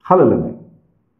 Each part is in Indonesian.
Halo Lemek,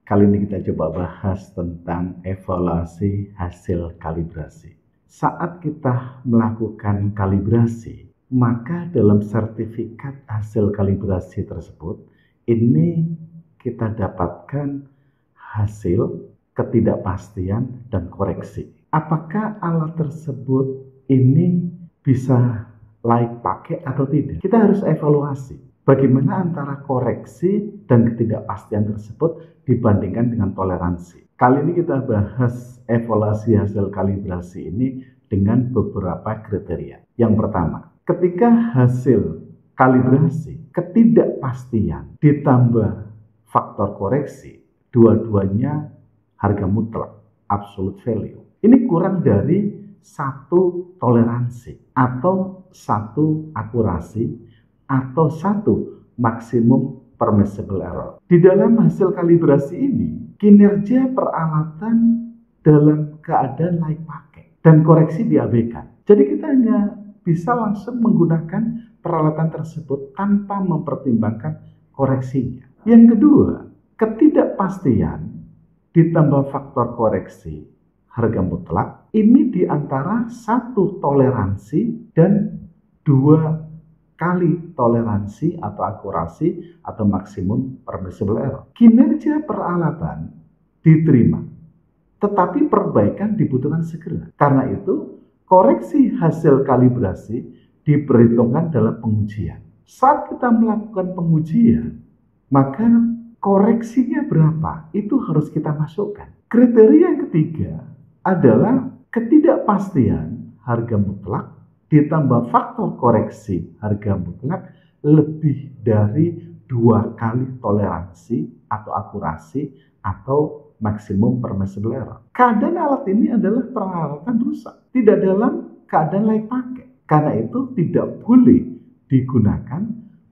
kali ini kita coba bahas tentang evaluasi hasil kalibrasi. Saat kita melakukan kalibrasi, maka dalam sertifikat hasil kalibrasi tersebut, ini kita dapatkan hasil ketidakpastian dan koreksi. Apakah alat tersebut ini bisa layak pakai atau tidak? Kita harus evaluasi. Bagaimana antara koreksi dan ketidakpastian tersebut dibandingkan dengan toleransi. Kali ini kita bahas evaluasi hasil kalibrasi ini dengan beberapa kriteria. Yang pertama, ketika hasil kalibrasi ketidakpastian ditambah faktor koreksi, dua-duanya harga mutlak, absolute value. Ini kurang dari satu toleransi atau satu akurasi atau satu maksimum permissible error. Di dalam hasil kalibrasi ini, kinerja peralatan dalam keadaan layak pakai dan koreksi diabaikan. Jadi kita hanya bisa langsung menggunakan peralatan tersebut tanpa mempertimbangkan koreksinya. Yang kedua, ketidakpastian ditambah faktor koreksi harga mutlak ini di antara satu toleransi dan dua kali toleransi atau akurasi atau maksimum permissible error. Kinerja peralatan diterima, tetapi perbaikan dibutuhkan segera. Karena itu, koreksi hasil kalibrasi diperhitungkan dalam pengujian. Saat kita melakukan pengujian, maka koreksinya berapa? Itu harus kita masukkan. Kriteria yang ketiga adalah ketidakpastian harga mutlak ditambah faktor koreksi harga mutlak lebih dari 2 kali toleransi atau akurasi atau maksimum permissible error. Keadaan alat ini adalah peralatan rusak, tidak dalam keadaan layak pakai. Karena itu tidak boleh digunakan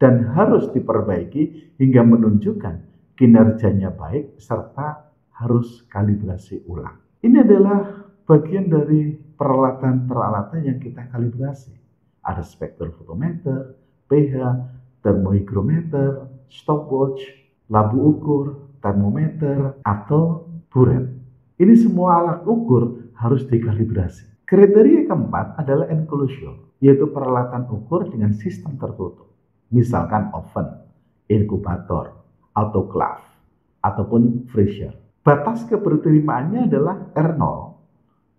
dan harus diperbaiki hingga menunjukkan kinerjanya baik serta harus kalibrasi ulang. Ini adalah bagian dari peralatan-peralatan yang kita kalibrasi. Ada spektrofotometer, pH, termohygrometer, stopwatch, labu ukur, termometer, atau buret. Ini semua alat ukur harus dikalibrasi. Kriteria keempat adalah enclosure, yaitu peralatan ukur dengan sistem tertutup. Misalkan oven, inkubator, autoclave, ataupun freezer. Batas keberterimaannya adalah R0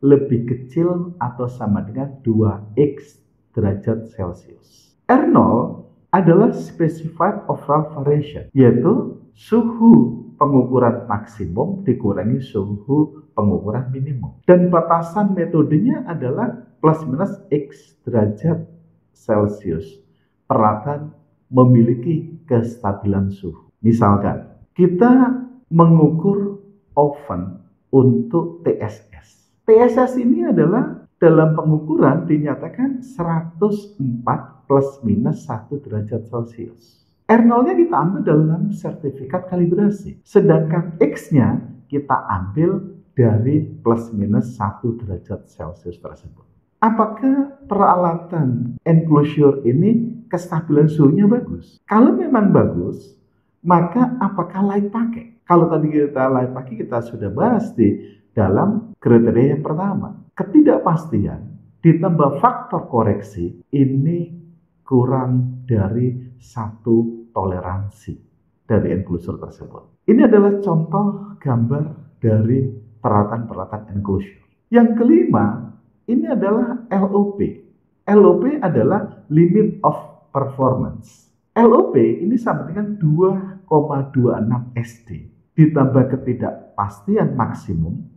lebih kecil atau sama dengan 2x derajat Celcius. R0 adalah specified overall variation, yaitu suhu pengukuran maksimum dikurangi suhu pengukuran minimum. Dan batasan metodenya adalah plus minus x derajat Celcius. Peralatan memiliki kestabilan suhu. Misalkan, kita mengukur oven untuk TSS. TSS ini adalah dalam pengukuran dinyatakan 104 plus minus 1 derajat Celcius. R0-nya kita ambil dalam sertifikat kalibrasi. Sedangkan X-nya kita ambil dari plus minus 1 derajat Celcius tersebut. Apakah peralatan enclosure ini kestabilan suhunya bagus? Kalau memang bagus, maka apakah layak pakai? Kalau tadi kita layak pakai, kita sudah bahas di dalam kriteria yang pertama. Ketidakpastian ditambah faktor koreksi ini kurang dari satu toleransi dari enclosure tersebut. Ini adalah contoh gambar dari peralatan-peralatan enclosure. Yang kelima, ini adalah LOP. LOP adalah limit of performance. LOP ini sama dengan 2,26 SD ditambah ketidakpastian maksimum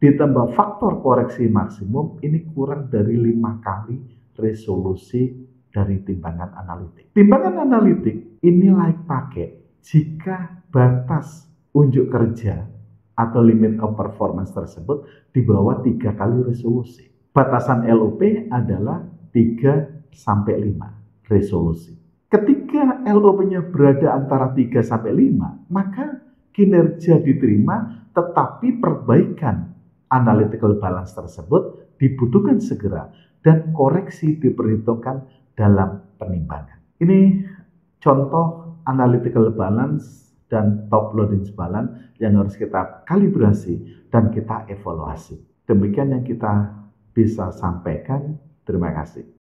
ditambah faktor koreksi maksimum ini kurang dari 5 kali resolusi dari timbangan analitik. Timbangan analitik ini layak pakai jika batas unjuk kerja atau limit of performance tersebut di bawah 3 kali resolusi. Batasan LOP adalah 3-5 resolusi. Ketika LOP-nya berada antara 3-5, maka kinerja diterima tetapi perbaikan analytical balance tersebut dibutuhkan segera dan koreksi diperhitungkan dalam penimbangan. Ini contoh analytical balance dan top loading balance yang harus kita kalibrasi dan kita evaluasi. Demikian yang kita bisa sampaikan. Terima kasih.